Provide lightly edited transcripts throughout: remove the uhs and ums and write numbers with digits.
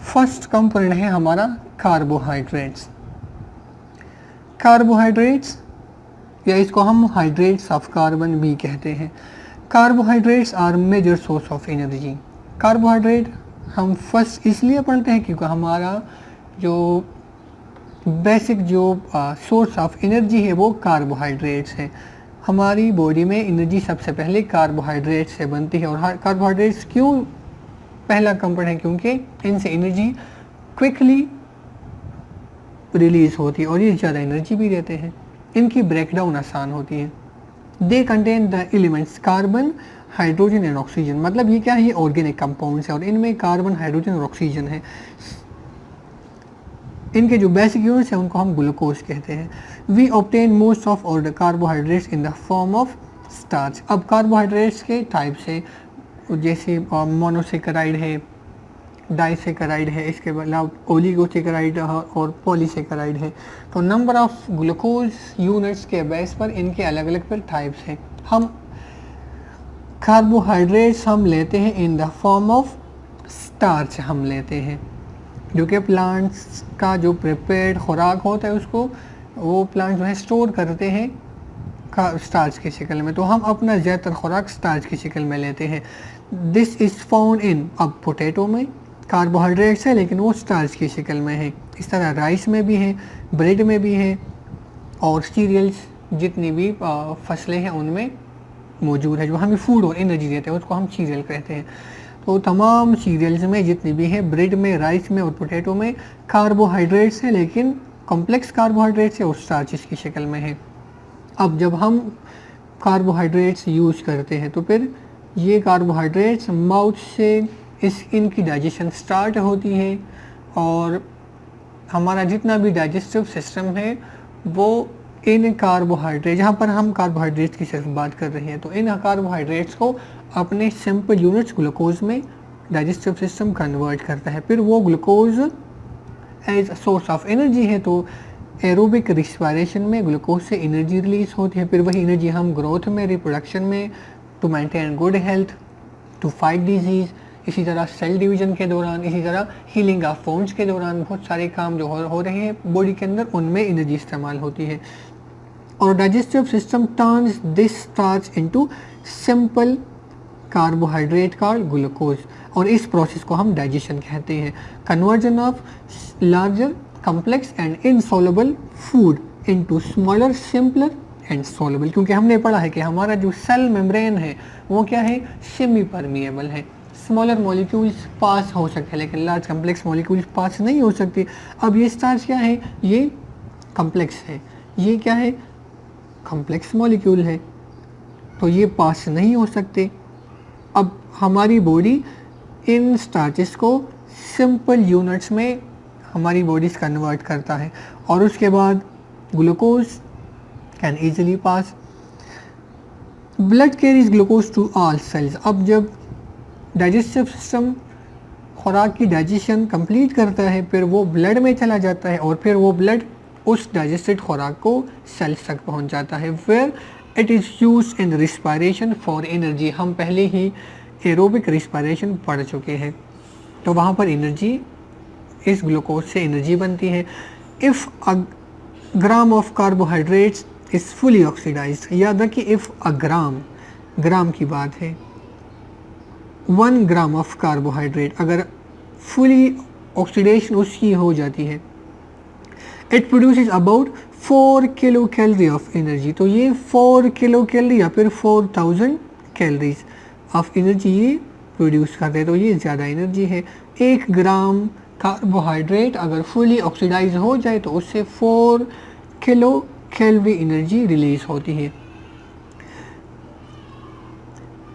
First component है हमारा carbohydrates. Carbohydrates या इसको हम हाइड्रेट्स ऑफ कार्बन भी कहते हैं। Carbohydrates are major source of energy. Carbohydrate हम फर्स्ट इसलिए पढ़ते हैं क्योंकि हमारा जो बेसिक जो सोर्स ऑफ एनर्जी है वो कार्बोहाइड्रेट्स है। हमारी बॉडी में एनर्जी सबसे पहले कार्बोहाइड्रेट्स से बनती है। और कार्बोहाइड्रेट्स क्यों पहला कंपोनेंट है? क्योंकि इनसे एनर्जी क्विकली रिलीज होती है और ये ज़्यादा एनर्जी भी देते हैं। इनकी ब्रेकडाउन आसान होती है। They contain the elements carbon, hydrogen and oxygen. मतलब ये क्या है? ये ऑर्गेनिक कंपाउंड्स है और इनमें कार्बन, हाइड्रोजन और ऑक्सीजन है। इनके जो बेसिक यूनिट्स हैं उनको हम ग्लूकोज कहते हैं। वी ऑब्टेन मोस्ट ऑफ और the carbohydrates in the form of starch. अब कार्बोहाइड्रेट्स के टाइप्स है, जैसे मोनोसेकेराइड है, डाइसेकेराइड है, इसके अलावा ओलिगोसेकेराइड और पॉलीसेकेराइड है। तो नंबर ऑफ ग्लूकोज यूनिट्स के बेस पर इनके अलग अलग फिर टाइप्स हैं। हम कार्बोहाइड्रेट्स हम लेते हैं in the form of starch हम लेते हैं, जो कि प्लांट्स का जो प्रिपेयर्ड खुराक होता है उसको वो प्लांट जो है स्टोर करते हैं स्टार्च की शक्ल में। तो हम अपना ज़्यादातर खुराक स्टार्च की शक्ल में लेते हैं। दिस इज़ फाउंड इन, अब पोटैटो में कार्बोहाइड्रेट्स है लेकिन वो स्टार्च की शक्ल में है। इस तरह राइस में भी है, ब्रेड में भी है और सीरियल्स जितनी भी फसलें हैं उनमें मौजूद है। जो हमें फूड और एनर्जी देते हैं उसको हम सीरियल कहते हैं। तो तमाम सीरियल्स में जितनी भी है, ब्रेड में, राइस में और पोटैटो में कार्बोहाइड्रेट्स है लेकिन कॉम्प्लेक्स कार्बोहाइड्रेट्स है और स्टार्चेस की शक्ल में है। अब जब हम कार्बोहाइड्रेट्स यूज़ करते हैं तो फिर ये कार्बोहाइड्रेट्स माउथ से इनकी डाइजेशन स्टार्ट होती है और हमारा जितना भी डाइजेस्टिव सिस्टम है वो इन कार्बोहाइड्रेट, जहाँ पर हम कार्बोहाइड्रेट्स की सिर्फ बात कर रहे हैं, तो इन कार्बोहाइड्रेट्स को अपने सिंपल यूनिट्स ग्लूकोज में डाइजेस्टिव सिस्टम कन्वर्ट करता है। फिर वो glucose as source of energy है, तो एरोबिक रिस्पायरेशन में ग्लूकोज से एनर्जी रिलीज होती है। फिर वही एनर्जी हम ग्रोथ में, रिप्रोडक्शन में, to maintain good health, to fight disease, इसी तरह सेल डिवीजन के दौरान, इसी तरह हीलिंग ऑफ वुंड्स के दौरान बहुत सारे काम जो हो रहे हैं बॉडी के अंदर उनमें एनर्जी इस्तेमाल होती है। और digestive system turns this starch into simple carbohydrate called glucose और इस प्रोसेस को हम डाइजेशन कहते हैं। Conversion of larger complex and insoluble food into smaller simpler and soluble. क्योंकि हमने पढ़ा है कि हमारा जो सेल मेम्ब्रेन है वो क्या है? सेमी परमिएबल है। स्मॉलर मॉलिक्यूल्स पास हो सकते हैं लेकिन लार्ज कॉम्प्लेक्स मॉलिक्यूल्स पास नहीं हो सकती। अब ये स्टार्च क्या है? ये कॉम्प्लेक्स है, ये क्या है? कॉम्प्लेक्स मॉलिक्यूल है, तो ये पास नहीं हो सकते। अब हमारी बॉडी इन स्टार्चेस को सिंपल यूनिट्स में हमारी बॉडीज कन्वर्ट करता है और उसके बाद glucose can easily pass. Blood carries glucose to all cells. अब जब डाइजेस्टिव सिस्टम खुराक की डाइजेशन कंप्लीट करता है फिर वो ब्लड में चला जाता है और फिर वो ब्लड उस डाइजेस्टेड खुराक को सेल्स तक पहुंच जाता है। फिर it is use in respiration for energy. हम पहले ही एरोबिक रिस्पायरेशन पढ़ चुके हैं, तो वहाँ पर एनर्जी, इस ग्लूकोज से एनर्जी बनती है। If a gram of carbohydrates is fully oxidised, याद रखिए इफ़ अ ग्राम की बात है, 1 ग्राम ऑफ कार्बोहाइड्रेट अगर फुली ऑक्सीडेशन उसकी हो जाती है, it produces about 4 kilo calorie of energy. तो ये 4 किलो कैलोरी या फिर 4000 कैलोरीज ऑफ एनर्जी ये प्रोड्यूस करते हैं, तो ये ज़्यादा एनर्जी है। 1 ग्राम कार्बोहाइड्रेट अगर फुली ऑक्सीडाइज हो जाए तो उससे 4 किलो कैलोरी एनर्जी रिलीज होती है।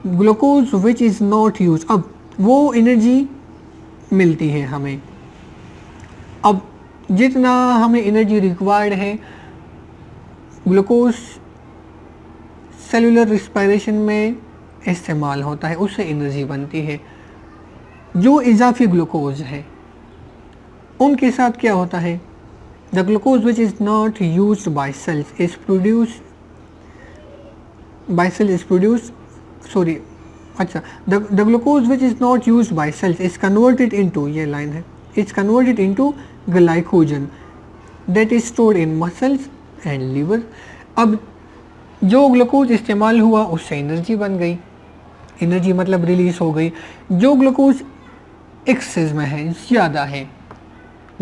Glucose which is not use, अब वो एनर्जी मिलती है हमें। अब जितना हमें एनर्जी रिक्वायर्ड है, ग्लूकोज सेलुलर रिस्पायरेशन में इस्तेमाल होता है, उससे एनर्जी बनती है। जो इजाफी ग्लूकोज है उनके साथ क्या होता है? The glucose which is not used by cells is produce by cell is produce the glucose which is not used by cells is converted into, ये लाइन है, is converted into glycogen that is stored in muscles and liver. अब जो glucose इस्तेमाल हुआ उससे energy बन गई, energy मतलब रिलीज हो गई। जो ग्लूकोज एक्सेस में है, ज़्यादा है,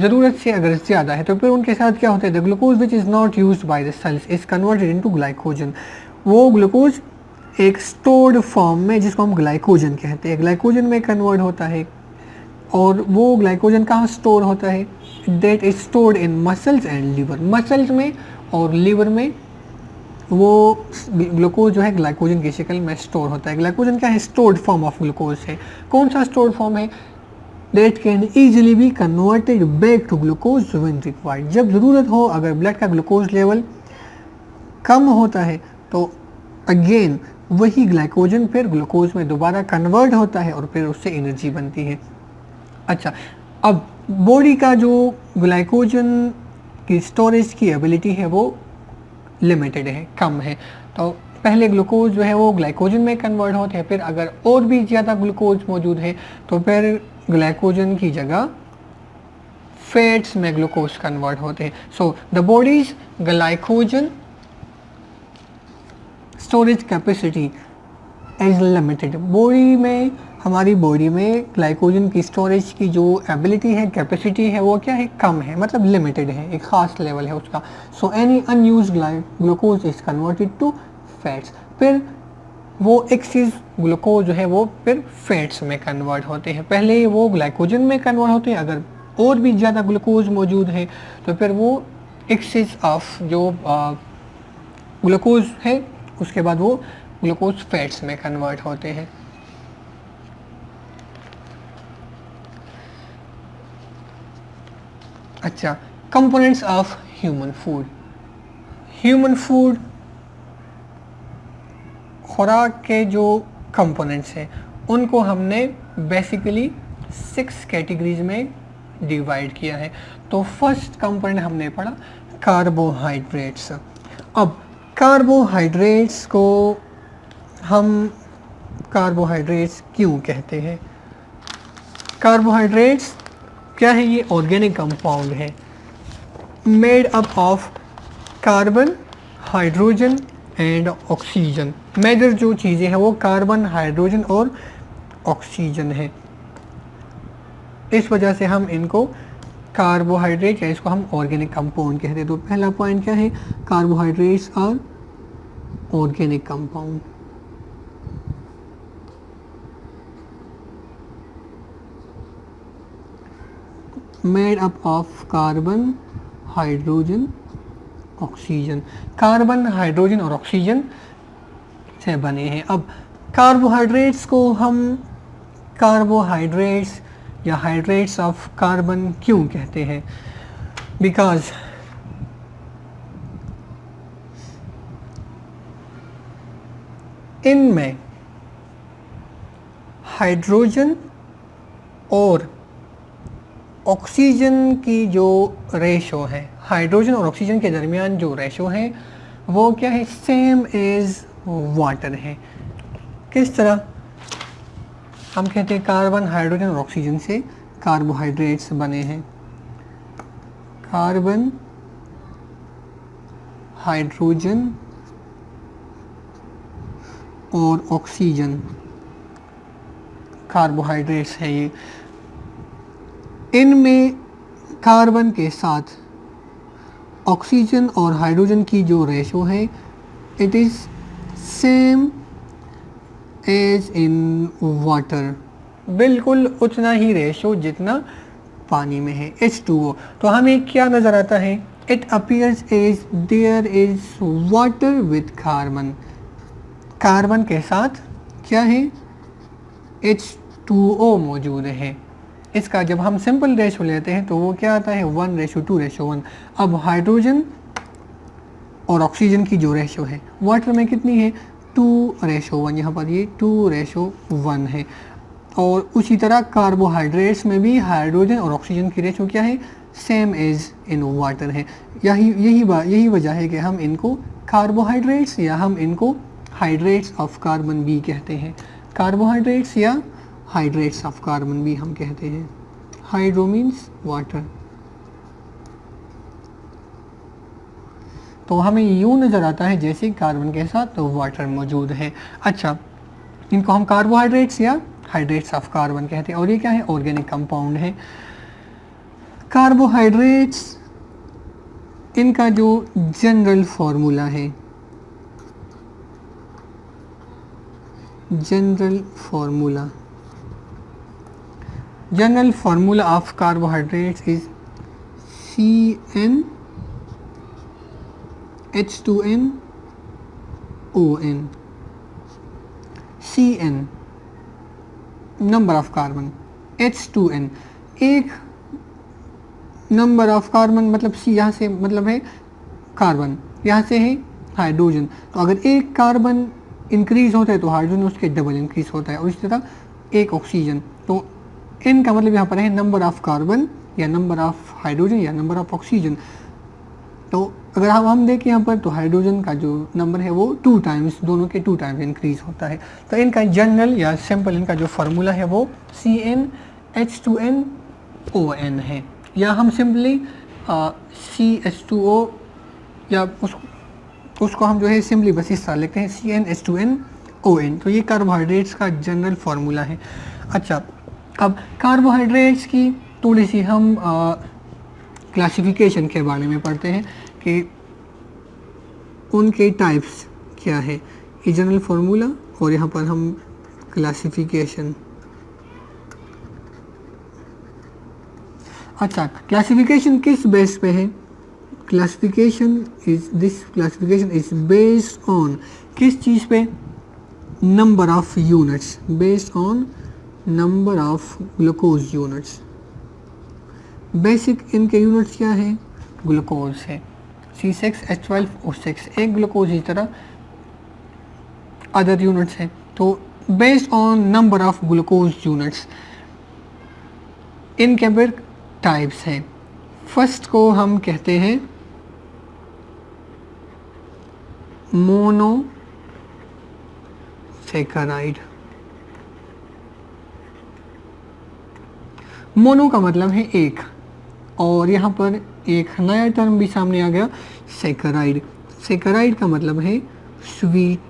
ज़रूरत से अगर ज़्यादा है, तो फिर उनके साथ क्या होता है, the glucose which is not used by the cells is converted into glycogen. वो ग्लूकोज एक स्टोर्ड फॉर्म में, जिसको हम ग्लाइकोजन कहते हैं, ग्लाइकोजन में कन्वर्ट होता है। और वो ग्लाइकोजन कहाँ स्टोर होता है, that is stored in muscles and liver. Muscles में और लीवर में वो ग्लूकोज जो है ग्लाइकोजन की शक्ल में स्टोर होता है। ग्लाइकोजन क्या है, स्टोर्ड फॉर्म ऑफ ग्लूकोज है। कौन सा स्टोर्ड फॉर्म है, that can easily be converted back to glucose when required. जब ज़रूरत हो, अगर ब्लड का ग्लूकोज लेवल कम होता है तो अगेन वही ग्लाइकोजन फिर ग्लूकोज में दोबारा कन्वर्ट होता है और फिर उससे एनर्जी बनती है। अच्छा, अब बॉडी का जो ग्लाइकोजन की स्टोरेज की एबिलिटी है वो लिमिटेड है, कम है। तो पहले ग्लूकोज जो है वो ग्लाइकोजन में कन्वर्ट होते हैं, फिर अगर और भी ज़्यादा ग्लूकोज मौजूद है तो फिर ग्लाइकोजन की जगह फैट्स में ग्लूकोज कन्वर्ट होते हैं। So the bodies glycogen storage capacity is limited. Body में, हमारी बॉडी में ग्लाइकोजन की स्टोरेज की जो एबिलिटी है, कैपेसिटी है, वो क्या है, कम है, मतलब लिमिटेड है, एक ख़ास लेवल है उसका। So any unused glucose is converted to fats. फिर वो एक्सेस ग्लूकोज जो है वो फिर फैट्स में कन्वर्ट होते हैं। पहले वो ग्लाइकोजन में कन्वर्ट होते हैं, अगर और भी ज़्यादा ग्लूकोज मौजूद है तो फिर वो एक्सेस ऑफ जो ग्लूकोज है उसके बाद वो ग्लूकोज फैट्स में कन्वर्ट होते हैं। अच्छा, components of human food. Human food खुराक के जो कंपोनेंट्स हैं उनको हमने बेसिकली 6 कैटेगरीज में डिवाइड किया है। तो फर्स्ट कंपोनेंट हमने पढ़ा कार्बोहाइड्रेट्स। अब कार्बोहाइड्रेट्स को हम कार्बोहाइड्रेट्स क्यों कहते हैं, कार्बोहाइड्रेट्स क्या है, ये ऑर्गेनिक कंपाउंड है made up of carbon, hydrogen and oxygen. Major जो चीज़ें हैं वो कार्बन, हाइड्रोजन और ऑक्सीजन है। इस वजह से हम इनको कार्बोहाइड्रेट या इसको हम ऑर्गेनिक कंपाउंड कहते हैं। तो पहला पॉइंट क्या है, carbohydrates are organic compound. Made up of carbon, hydrogen, oxygen. Carbon, hydrogen और ऑक्सीजन से बने हैं। अब कार्बोहाइड्रेट्स को हम कार्बोहाइड्रेट्स या हाइड्रेट्स ऑफ कार्बन क्यों कहते हैं, बिकॉज इनमें हाइड्रोजन और ऑक्सीजन की जो रेशो है, हाइड्रोजन और ऑक्सीजन के दरमियान जो रेशो है वो क्या है, सेम एज वाटर है। किस तरह, हम कहते हैं कार्बन, हाइड्रोजन और ऑक्सीजन से कार्बोहाइड्रेट्स बने हैं। कार्बन, हाइड्रोजन और ऑक्सीजन कार्बोहाइड्रेट्स है ये। इनमें कार्बन के साथ ऑक्सीजन और हाइड्रोजन की जो रेशो है it is same as in water, बिल्कुल उतना ही रेशो जितना पानी में है, H2O। तो हमें क्या नज़र आता है, it appears as there is water with carbon. Carbon के साथ क्या है, H2O मौजूद है। इसका जब हम सिंपल रेशो लेते हैं तो वो क्या आता है, 1:2:1। अब हाइड्रोजन और ऑक्सीजन की जो रेशो है वाटर में कितनी है, 2:1। यहाँ पर ये 2:1 है। और उसी तरह कार्बोहाइड्रेट्स में भी हाइड्रोजन और ऑक्सीजन की रेशो क्या है, सेम एज इन वाटर है। यही वजह है कि हम इनको कार्बोहाइड्रेट्स या हम इनको हाइड्रेट्स ऑफ कार्बन भी कहते हैं। कार्बोहाइड्रेट्स या हाइड्रेट्स ऑफ कार्बन भी हम कहते हैं। Hydro means water. तो हमें यूं नज़र आता है जैसे कार्बन के साथ तो वाटर मौजूद है। अच्छा, इनको हम कार्बोहाइड्रेट्स या हाइड्रेट्स ऑफ कार्बन कहते हैं। और ये क्या है? ऑर्गेनिक कंपाउंड है। कार्बोहाइड्रेट्स, इनका जो जनरल फॉर्मूला है, general formula of carbohydrates is CnH2nOn। Cn number of carbon, H2n एक नंबर ऑफ कार्बन, मतलब C यहाँ से मतलब है कार्बन, यहाँ से है हाइड्रोजन। तो अगर एक कार्बन इंक्रीज होता है तो हाइड्रोजन उसके डबल इंक्रीज होता है, और इस तरह एक ऑक्सीजन। तो N का मतलब यहाँ पर है नंबर ऑफ कार्बन या नंबर ऑफ हाइड्रोजन या नंबर ऑफ ऑक्सीजन। तो अगर हम देखें यहाँ पर तो हाइड्रोजन का जो नंबर है वो 2 टाइम्स, दोनों के 2 टाइम्स इंक्रीज होता है। तो इनका जनरल या सिंपल इनका जो फार्मूला है वो CnH2nOn है, या हम सिंपली CH2O या उसको हम जो है सिंपली बस इस तरह लिखते हैं CnH2nOn। तो ये कार्बोहाइड्रेट्स का जनरल फार्मूला है। अच्छा, अब कार्बोहाइड्रेट्स की थोड़ी सी हम क्लासिफिकेशन के बारे में पढ़ते हैं कि उनके टाइप्स क्या है। ये जनरल फार्मूला और यहाँ पर हम क्लासिफिकेशन। अच्छा, क्लासिफिकेशन किस बेस पे है? क्लासिफिकेशन इज बेस्ड ऑन किस चीज़ पे? Number of units, based on number of glucose units. Basic इनके यूनिट्स क्या है? ग्लूकोज है, C6H12O6 एक ग्लूकोज, इस तरह अदर यूनिट्स है। तो based on number of glucose units इनके फिर टाइप्स हैं। फर्स्ट को हम कहते हैं मोनोसेकेराइड। मोनो का मतलब है एक, और यहाँ पर एक नया टर्म भी सामने आ गया, सेकेराइड। सेकेराइड का मतलब है स्वीट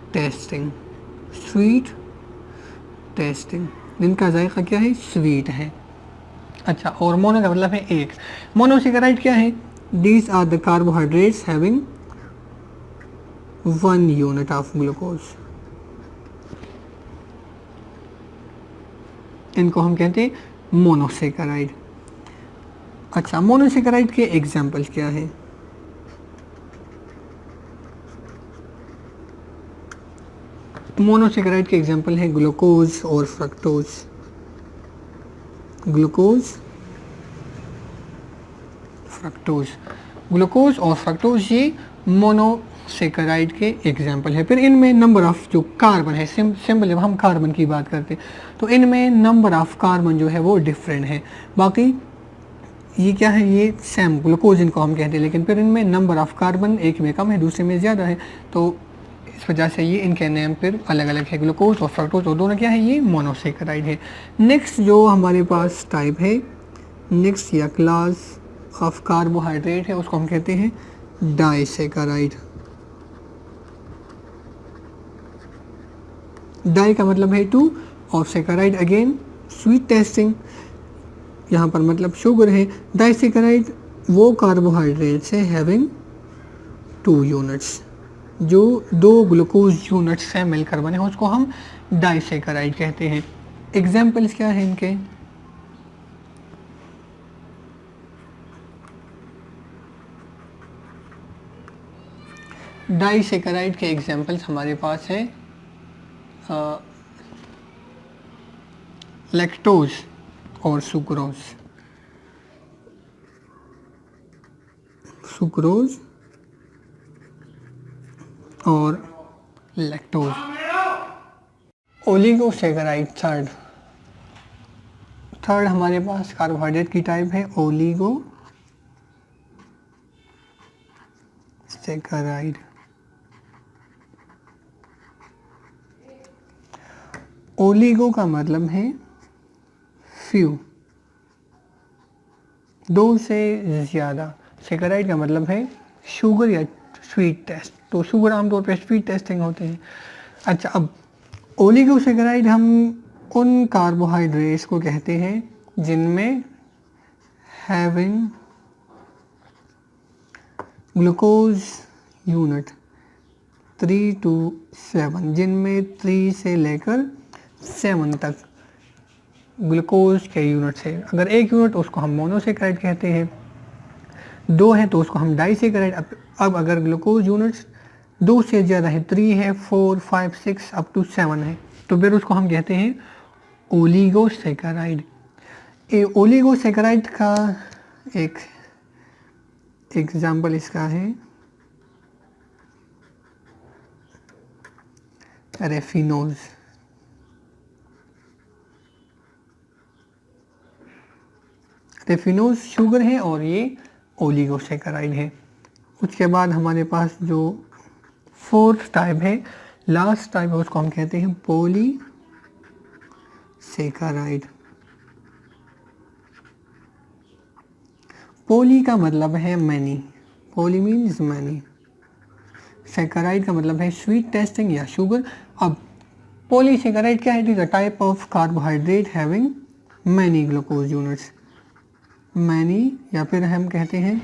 टेस्टिंग, इनका जायका क्या है? स्वीट है। अच्छा, और मोनो का मतलब है एक। मोनोसेकेराइड क्या है? These are the carbohydrates having 1 unit of glucose. इनको हम कहते हैं मोनोसेकेराइड। अच्छा, मोनोसेकेराइड के एग्जाम्पल्स क्या है? मोनोसेकेराइड के एग्जाम्पल है ग्लूकोज और फ्रक्टोज। ग्लूकोज और फ्रक्टोज ये मोनोसेकेराइड के एग्जाम्पल है। फिर इनमें नंबर ऑफ जो कार्बन है, सिंपल जब हम कार्बन की बात करते हैं तो इनमें नंबर ऑफ कार्बन जो है वो डिफरेंट है। बाकी ये क्या है? ये सेम ग्लूकोज इनको हम कहते हैं, लेकिन फिर इनमें नंबर ऑफ कार्बन एक में कम है, दूसरे में ज़्यादा है। तो इस वजह से ये इनके नेम फिर अलग अलग है। ग्लूकोज और फ्रक्टोज और दोनों क्या है? ये मोनोसेकेराइड है। नेक्स्ट जो हमारे पास टाइप है, नेक्स्ट या क्लास ऑफ कार्बोहाइड्रेट है, उसको हम कहते हैं डाइसेकेराइड। डाई का मतलब है 2 और सेकेराइड अगेन स्वीट टेस्टिंग, यहाँ पर मतलब शुगर है। डाइसेकेराइड वो कार्बोहाइड्रेट्स है हैविंग 2 यूनिट्स, जो 2 ग्लूकोज यूनिट्स से मिलकर बने हैं, उसको हम डाइसेकेराइड कहते हैं। एग्जाम्पल्स क्या है इनके? डाइसेकेराइड के एग्जाम्पल्स हमारे पास है लैक्टोज और सुक्रोज और लैक्टोज। ओलिगोसेकेराइड थर्ड हमारे पास कार्बोहाइड्रेट की टाइप है ओलिगोसेकेराइड। ओलिगो का मतलब है फ्यू 2 से ज़्यादा। सेकेराइड का मतलब है शुगर या स्वीट टेस्ट, तो शुगर आमतौर पर स्वीट टेस्टिंग होते हैं। अच्छा, अब ओलिगोसेकेराइड हम उन कार्बोहाइड्रेट्स को कहते हैं जिनमें हैविंग ग्लूकोज यूनिट 3 to 7, जिनमें 3 से लेकर 7 तक ग्लूकोज के यूनिट्स है। अगर 1 यूनिट उसको हम मोनोसेकेराइड कहते हैं, 2 है तो उसको हम डाइसेकेराइड। अब अगर ग्लूकोज यूनिट्स 2 से ज़्यादा है, 3 है, 4, 5, 6 अप टू 7 है, तो फिर उसको हम कहते हैं ओलिगोसेकेराइड। ओलिगोसेकेराइड का एक एग्जाम्पल इसका है रेफिनोज। रेफिनोज शुगर है और ये ओलिगोसेकेराइड है। उसके बाद हमारे पास जो 4th टाइप है, लास्ट टाइप है, उसको हम कहते हैं पॉलीसेकेराइड। पोली का मतलब है many, poly means many. Saccharide का मतलब है स्वीट टेस्टिंग या शुगर। अब पॉलीसेकेराइड क्या है? It is a type of carbohydrate having many glucose units, many, या फिर हम कहते हैं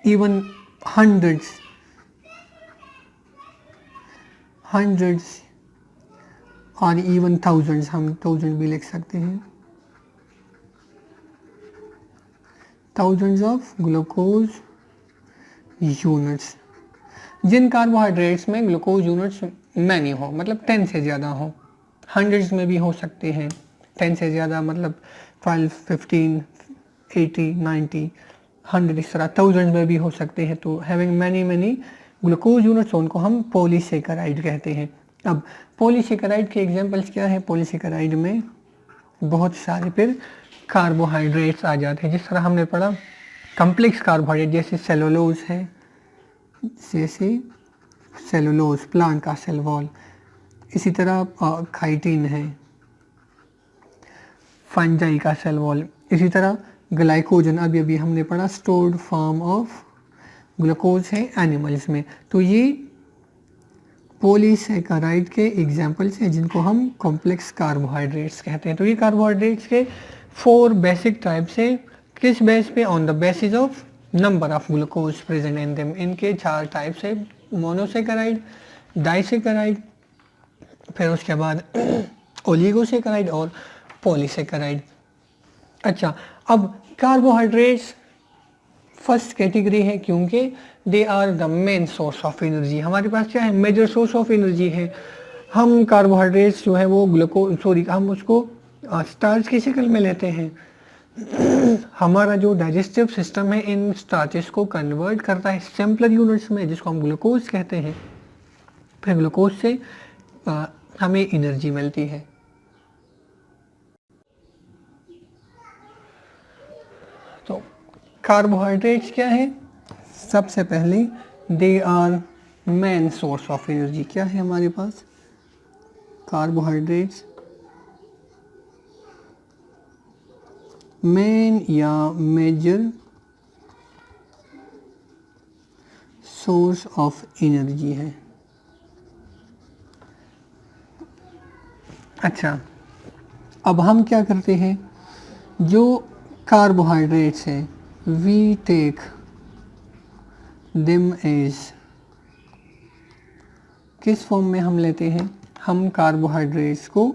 इवन हंड्रेड्स और इवन थाउजेंड्स, हम 1000 भी लिख सकते हैं, थाउजेंड्स ऑफ ग्लूकोज यूनिट्स। जिन कार्बोहाइड्रेट्स में ग्लूकोज यूनिट्स मैनी हो, मतलब 10 से ज़्यादा हो, हंड्रेड्स में भी हो सकते हैं, 10 से ज़्यादा मतलब 12, 15, 80, 90, 100, इस तरह थाउजेंड में भी हो सकते हैं। तो हैविंग मैनी ग्लूकोज यूनिट्स, उनको हम पॉलीसेकेराइड कहते हैं। अब पॉलीसेकेराइड के एग्जांपल्स क्या है? पॉलीसेकेराइड में बहुत सारे फिर कार्बोहाइड्रेट्स आ जाते हैं, जिस तरह हमने पढ़ा कम्प्लेक्स कार्बोहाइड्रेट, जैसे सेलुलोज है, जैसे सेलुलोज प्लांट का सेल वॉल, इसी तरह काइटिन है, फंजाई का सेल वॉल, इसी तरह ग्लाइकोजन अभी अभी हमने पढ़ा स्टोर्ड फॉर्म ऑफ ग्लूकोज है एनिमल्स में। तो ये पॉलीसेकेराइड के एग्जाम्पल्स हैं जिनको हम कॉम्प्लेक्स कार्बोहाइड्रेट्स कहते हैं। तो ये कार्बोहाइड्रेट्स के 4 बेसिक टाइप्स हैं। किस बेस पे? On the basis of number of glucose present in them. इनके 4 टाइप्स है, मोनोसेकेराइड, डाइसेकेराइड, फिर उसके बाद ओलिगोसेकेराइड और पॉलीसेकेराइड। अच्छा, अब कार्बोहाइड्रेट्स फर्स्ट कैटेगरी है क्योंकि they are the main source of energy. हमारे पास क्या है? मेजर सोर्स ऑफ एनर्जी है। हम कार्बोहाइड्रेट्स जो है वो हम उसको स्टार्च की शक्ल में लेते हैं। हमारा जो डाइजेस्टिव सिस्टम है इन स्टार्चेस को कन्वर्ट करता है सिंपलर यूनिट्स में, जिसको हम ग्लूकोज कहते हैं। फिर ग्लूकोज से हमें एनर्जी मिलती है। तो कार्बोहाइड्रेट्स क्या है? सबसे पहले they are main source of energy. क्या है हमारे पास? कार्बोहाइड्रेट्स मेन या मेजर सोर्स ऑफ एनर्जी है। अच्छा, अब हम क्या करते हैं? जो कार्बोहाइड्रेट्स है वी टेक देम एज, किस फॉर्म में हम लेते हैं? हम कार्बोहाइड्रेट्स को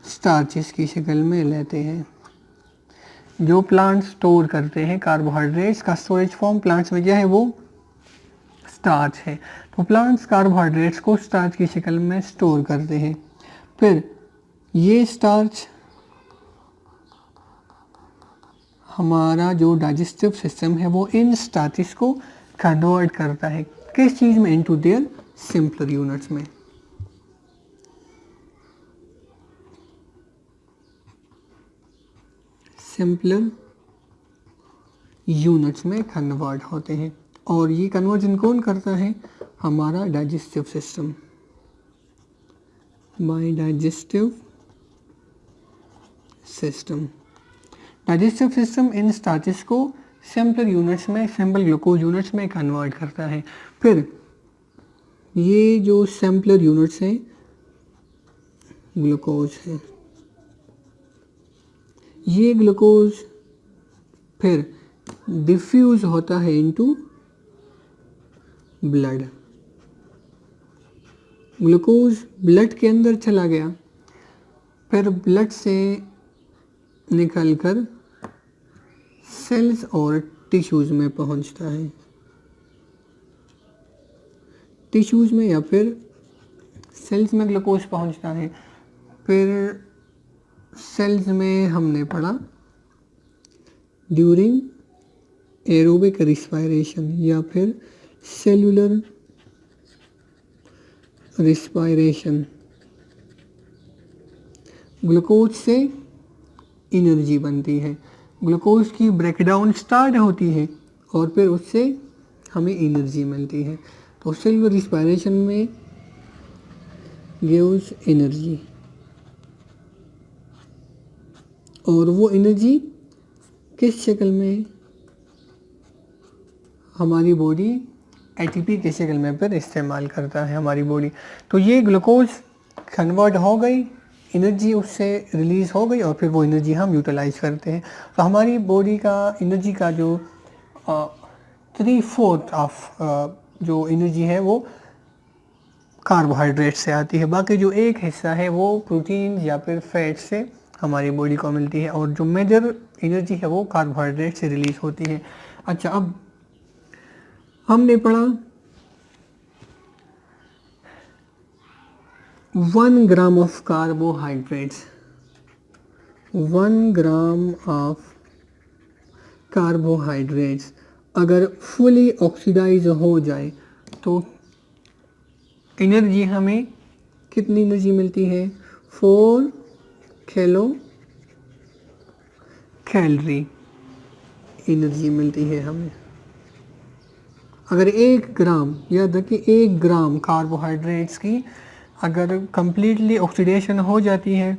स्टार्चेस की शक्ल में लेते हैं। जो प्लांट स्टोर करते हैं कार्बोहाइड्रेट्स का स्टोरेज फॉर्म प्लांट्स में क्या है? वो स्टार्च है। तो प्लांट्स कार्बोहाइड्रेट्स को स्टार्च की शक्ल में स्टोर करते हैं। फिर ये स्टार्च हमारा जो डाइजेस्टिव सिस्टम है वो इन स्टार्चेस को कन्वर्ट करता है किस चीज़ में? इनटू देयर सिंपलर यूनिट्स में। सिंपलर यूनिट्स में कन्वर्ट होते हैं। और ये कन्वर्जन कौन करता है? हमारा digestive system, by digestive system. Digestive system इन स्टार्चेस को सिंपल यूनिट्स में, सिंपल ग्लूकोज यूनिट्स में कन्वर्ट करता है। फिर ये जो सिंपलर यूनिट्स हैं ग्लूकोज है, ये ग्लूकोज फिर डिफ्यूज होता है इनटू ब्लड। ग्लूकोज ब्लड के अंदर चला गया, फिर ब्लड से निकलकर सेल्स और टिश्यूज में पहुंचता है, टिश्यूज में या फिर सेल्स में ग्लूकोज पहुंचता है। फिर सेल्स में हमने पढ़ा ड्यूरिंग एरोबिक रिस्पायरेशन या फिर सेलुलर रिस्पायरेशन ग्लूकोज से एनर्जी बनती है, ग्लूकोज की ब्रेकडाउन स्टार्ट होती है और फिर उससे हमें एनर्जी मिलती है। तो सेलुलर रिस्पायरेशन में गिव्स एनर्जी, और वो एनर्जी किस शक्ल में, हमारी बॉडी एटीपी के शक्ल में फिर इस्तेमाल करता है हमारी बॉडी। तो ये ग्लूकोज कन्वर्ट हो गई, एनर्जी उससे रिलीज़ हो गई और फिर वो एनर्जी हम यूटिलाइज करते हैं। तो हमारी बॉडी का एनर्जी का जो 3/4 ऑफ जो एनर्जी है वो कार्बोहाइड्रेट से आती है, बाकी जो एक हिस्सा है वो प्रोटीन या फिर फैट से हमारी बॉडी को मिलती है, और जो मेजर एनर्जी है वो कार्बोहाइड्रेट से रिलीज होती है। अच्छा, अब हमने पढ़ा 1 gram of carbohydrates, 1 gram of carbohydrates अगर फुली ऑक्सीडाइज हो जाए तो एनर्जी हमें कितनी एनर्जी मिलती है, 4 किलो कैलोरी एनर्जी मिलती है हमें। अगर 1 ग्राम, याद रखिए 1 ग्राम कार्बोहाइड्रेट्स की अगर कंप्लीटली ऑक्सीडेशन हो जाती है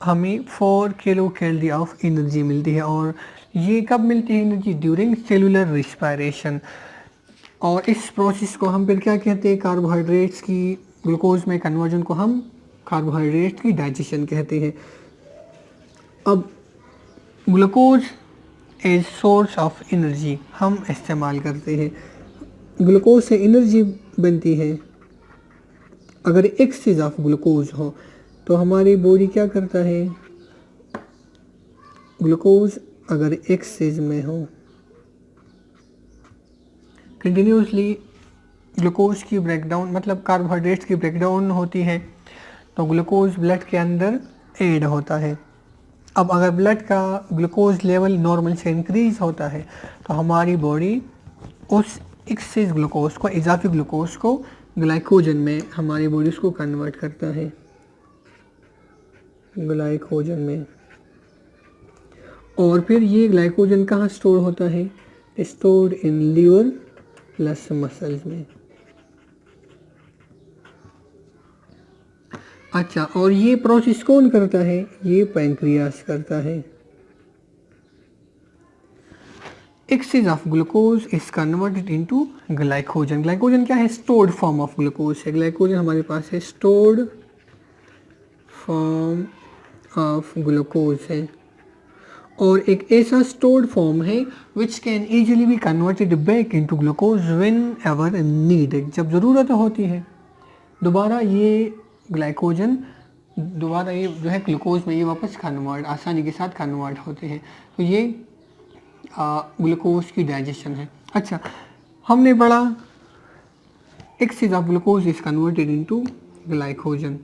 हमें 4 किलो कैलोरी ऑफ एनर्जी मिलती है। और ये कब मिलती है एनर्जी, ड्यूरिंग सेलुलर रिस्पायरेशन। और इस प्रोसेस को हम फिर क्या कहते हैं, कार्बोहाइड्रेट्स की ग्लूकोज में कन्वर्जन को हम कार्बोहाइड्रेट्स की डाइजेशन कहते हैं। अब glucose as source of energy हम इस्तेमाल करते हैं, ग्लूकोज से एनर्जी बनती है। अगर एक्सेस ऑफ ग्लूकोज हो तो हमारी बॉडी क्या करता है, ग्लूकोज अगर एक्सेस में हो, कंटिन्यूसली ग्लूकोज की ब्रेकडाउन मतलब कार्बोहाइड्रेट्स की ब्रेकडाउन होती है तो ग्लूकोज ब्लड के अंदर ऐड होता है। अब अगर ब्लड का ग्लूकोज लेवल नॉर्मल से इंक्रीज होता है तो हमारी बॉडी उस एक्सेस ग्लूकोज को, इजाफी ग्लूकोज को ग्लाइकोजन में हमारी बॉडी उसको कन्वर्ट करता है, ग्लाइकोजन में। और फिर ये ग्लाइकोजन कहाँ स्टोर होता है, stored in liver plus muscles में। अच्छा, और ये प्रोसेस कौन करता है, ये पैंक्रियास करता है। Excess of glucose is converted into glycogen. Glycogen क्या है, स्टोर्ड फॉर्म ऑफ ग्लूकोज है। ग्लाइकोजन हमारे पास है स्टोर्ड फॉर्म ऑफ ग्लूकोज है, और एक ऐसा स्टोर्ड फॉर्म है which can easily B converted back into glucose when ever needed. जब ज़रूरत होती है दोबारा ये ग्लाइकोजन दोबारा ये जो है ग्लूकोज में ये वापस कन्वर्ट आसानी के साथ कन्वर्ट होते हैं। तो ये ग्लूकोज की डाइजेशन है। अच्छा, हमने पढ़ा excess of glucose is converted into glycogen.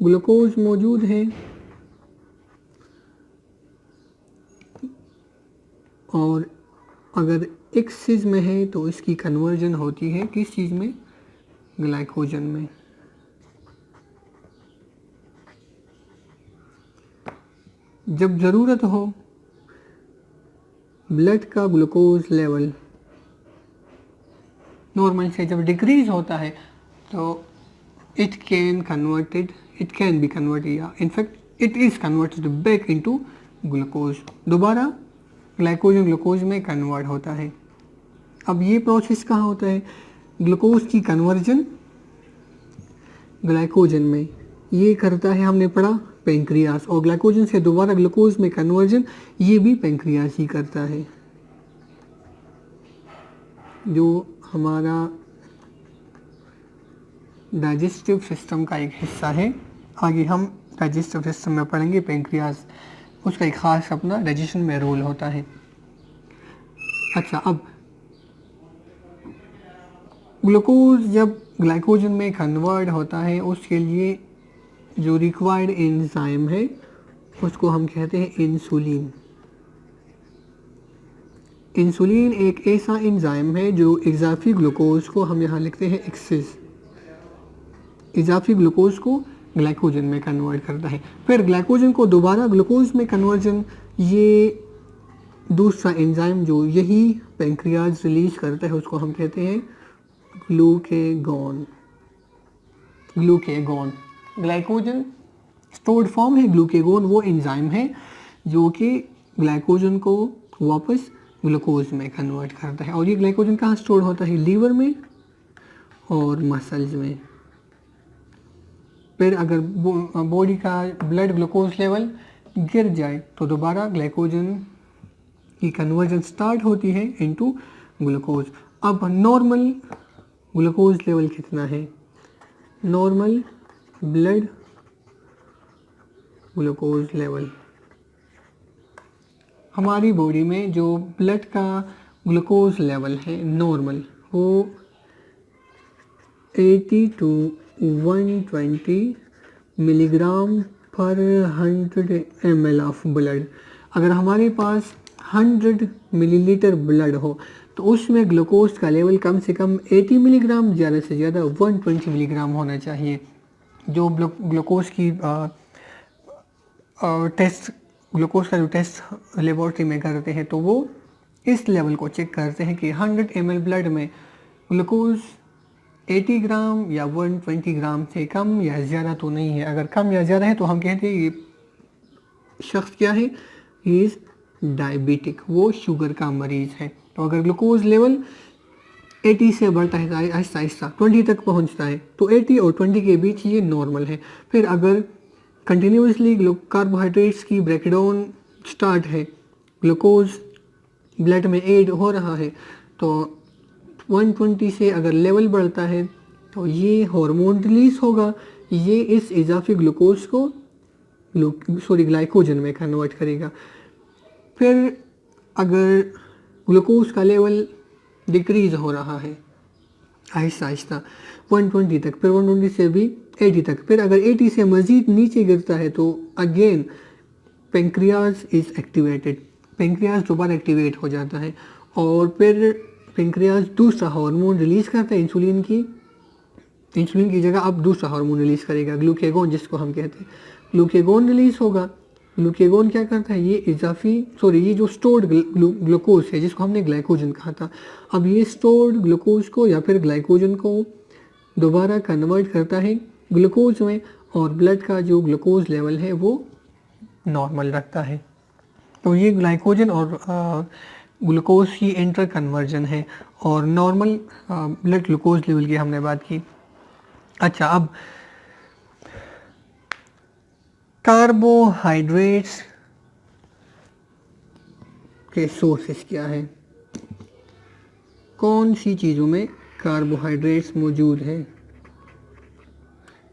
Glucose मौजूद है और अगर एक्सेस में है तो इसकी कन्वर्जन होती है किस चीज़ में, ग्लाइकोजन में। जब ज़रूरत हो ब्लड का ग्लूकोज लेवल नॉर्मल से जब डिक्रीज होता है तो it can be converted, yeah, in fact it is converted back into glucose. दोबारा ग्लाइकोजन ग्लूकोज में कन्वर्ट होता है. अब ये प्रोसेस कहाँ होता है? ग्लूकोज की कन्वर्जन ग्लाइकोजन में ये करता है, हमने पढ़ा, पेंक्रियास. और ग्लाइकोजन से दोबारा ग्लूकोज में कन्वर्जन ये भी पेंक्रियास ही करता है, जो हमारा डाइजेस्टिव सिस्टम का एक हिस्सा है. आगे हम डाइजेस्टिव सिस्टम में पढ़ेंगे पेंक्रियास, उसका एक ख़ास अपना डाइजेशन में रोल होता है. अच्छा, अब ग्लूकोज जब ग्लाइकोजन में कन्वर्ट होता है उसके लिए जो रिक्वायर्ड एंजाइम है उसको हम कहते हैं इंसुलिन. इंसुलिन एक ऐसा एंजाइम है जो इजाफी ग्लूकोज को, हम यहाँ लिखते हैं एक्सेस, इजाफी ग्लूकोज को ग्लाइकोजन में कन्वर्ट करता है. फिर ग्लाइकोजन को दोबारा ग्लूकोज में कन्वर्जन ये दूसरा एंजाइम जो यही पेंक्रियाज रिलीज करता है उसको हम कहते हैं glucagon. Glucagon glycogen stored form है. ग्लूकेगॉन वो एंजाइम है जो कि ग्लाइकोजन को वापस ग्लूकोज में कन्वर्ट करता है. और ये ग्लाइकोजन कहाँ स्टोर होता है? लीवर में और मसल्स में. फिर अगर बॉडी का ब्लड ग्लूकोज लेवल गिर जाए तो दोबारा ग्लाइकोजन की कन्वर्जन स्टार्ट होती है इनटू ग्लूकोज. अब नॉर्मल ग्लूकोज लेवल कितना है? नॉर्मल ब्लड ग्लूकोज लेवल, हमारी बॉडी में जो ब्लड का ग्लूकोज लेवल है नॉर्मल, वो 80 to 120 मिलीग्राम पर 100 ml ऑफ ब्लड. अगर हमारे पास 100 मिलीलीटर ब्लड हो तो उसमें ग्लूकोज का लेवल कम से कम 80 मिलीग्राम, ज़्यादा से ज़्यादा 120 मिलीग्राम होना चाहिए. जो ग्लूकोज की टेस्ट, ग्लूकोज का जो टेस्ट लेबोरेटरी में करते हैं तो वो इस लेवल को चेक करते हैं कि 100 ml ब्लड में ग्लूकोज 80 ग्राम या 120 ग्राम से कम या ज़्यादा तो नहीं है. अगर कम या ज़्यादा है तो हम कहते हैं ये शख्स क्या है? ही इज़ डायबिटिक, वो शुगर का मरीज़ है. तो अगर ग्लूकोज लेवल 80 से बढ़ता है आहिस्ता आहिस्ता 20 तक पहुंचता है तो 80 और 20 के बीच ये नॉर्मल है. फिर अगर कंटिन्यूसली कार्बोहाइड्रेट्स की ब्रेकडाउन स्टार्ट है, ग्लूकोज ब्लड में ऐड हो रहा है, तो 120 से अगर लेवल बढ़ता है तो ये हार्मोन रिलीज होगा, ये इस इजाफी ग्लूकोज को ग्लाइकोजन में कन्वर्ट करेगा. फिर अगर ग्लूकोज का लेवल डिक्रीज हो रहा है आहिस्ता आहिस्ता 120 तक, फिर 120 से भी 80 तक, फिर अगर 80 से मज़ीद नीचे गिरता है तो again pancreas is activated, pancreas दोबारा एक्टिवेट हो जाता है. और फिर पेंक्रियाज दूसरा हार्मोन रिलीज़ करता है, इंसुलिन की जगह अब दूसरा हार्मोन रिलीज़ करेगा, ग्लूकेगॉन जिसको हम कहते हैं. ग्लूकेगॉन रिलीज़ होगा. ग्लूकेगॉन क्या करता है? ये जो स्टोर्ड ग्लूकोज है जिसको हमने ग्लाइकोजन कहा था, अब ये स्टोर्ड ग्लूकोज को या फिर ग्लाइकोजन को दोबारा कन्वर्ट करता है ग्लूकोज में और ब्लड का जो ग्लूकोज लेवल है वो नॉर्मल रखता है. तो ये ग्लाइकोजन और ग्लूकोज की इंटर कन्वर्जन है और नॉर्मल ब्लड ग्लूकोज लेवल की हमने बात की. अच्छा, अब कार्बोहाइड्रेट्स के सोर्सेस क्या है? कौन सी चीज़ों में कार्बोहाइड्रेट्स मौजूद है?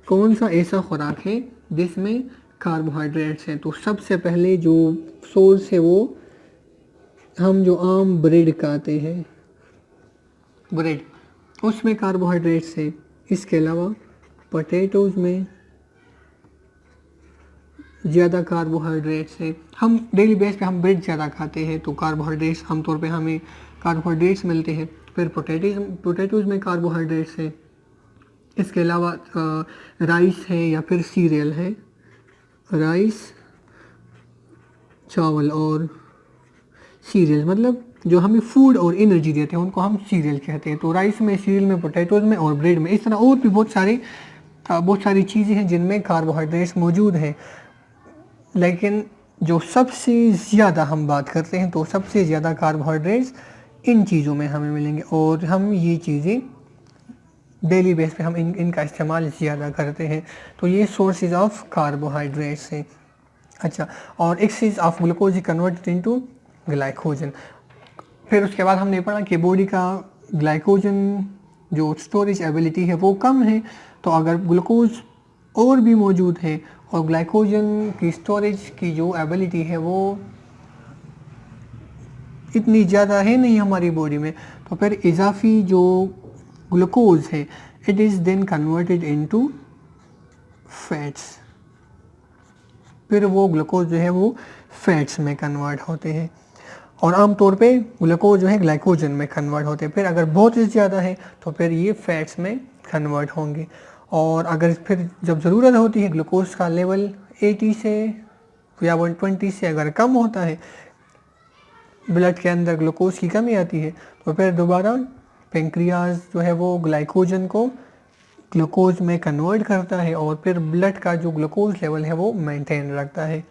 कौन सा ऐसा खुराक है जिसमें कार्बोहाइड्रेट्स हैं? तो सबसे पहले जो सोर्स है वो हम जो आम ब्रेड खाते हैं, ब्रेड, उसमें कार्बोहाइड्रेट्स है. इसके अलावा पोटैटोज़ में ज़्यादा कार्बोहाइड्रेट्स है. हम डेली बेस पे हम ब्रेड ज़्यादा खाते हैं तो कार्बोहाइड्रेट्स आमतौर पे हमें कार्बोहाइड्रेट्स मिलते हैं. फिर पोटैटोज़ में कार्बोहाइड्रेट्स है. इसके अलावा राइस है या फिर सीरियल है, राइस, चावल और सीरियल, मतलब जो हमें फूड और एनर्जी देते हैं उनको हम सीरियल कहते हैं. तो राइस में, सीरियल में, पोटैटोज़ में और ब्रेड में, इस तरह और भी बहुत सारे बहुत सारी चीज़ें हैं जिनमें कार्बोहाइड्रेट्स मौजूद हैं, लेकिन जो सबसे ज़्यादा हम बात करते हैं तो सबसे ज़्यादा कार्बोहाइड्रेट्स इन चीज़ों में हमें मिलेंगे, और हम ये चीज़ें डेली बेस पे हम इनका इस्तेमाल ज़्यादा करते हैं। तो ये सोर्सेज ऑफ कार्बोहाइड्रेट्स हैं। अच्छा, और excess of glucose converted into glycogen. फिर उसके बाद हमने पढ़ा कि बॉडी का ग्लाइकोजन जो स्टोरेज एबिलिटी है वो कम है, तो अगर ग्लूकोज और भी मौजूद है और ग्लाइकोजन की स्टोरेज की जो एबिलिटी है वो इतनी ज़्यादा है नहीं हमारी बॉडी में, तो फिर इजाफी जो ग्लूकोज है it is then converted into fats. फिर वो ग्लूकोज जो है वो फैट्स में कन्वर्ट होते हैं, और आमतौर पे ग्लूकोज जो है ग्लाइकोजन में कन्वर्ट होते हैं। फिर अगर बहुत ज़्यादा है तो फिर ये फैट्स में कन्वर्ट होंगे, और अगर फिर जब ज़रूरत होती है ग्लूकोज का लेवल 80 से या 120 से अगर कम होता है, ब्लड के अंदर ग्लूकोज की कमी आती है, तो फिर दोबारा पेंक्रियाज जो है वो ग्लाइकोजन को ग्लूकोज में कन्वर्ट करता है और फिर ब्लड का जो ग्लूकोज लेवल है वो मेंटेन रखता है।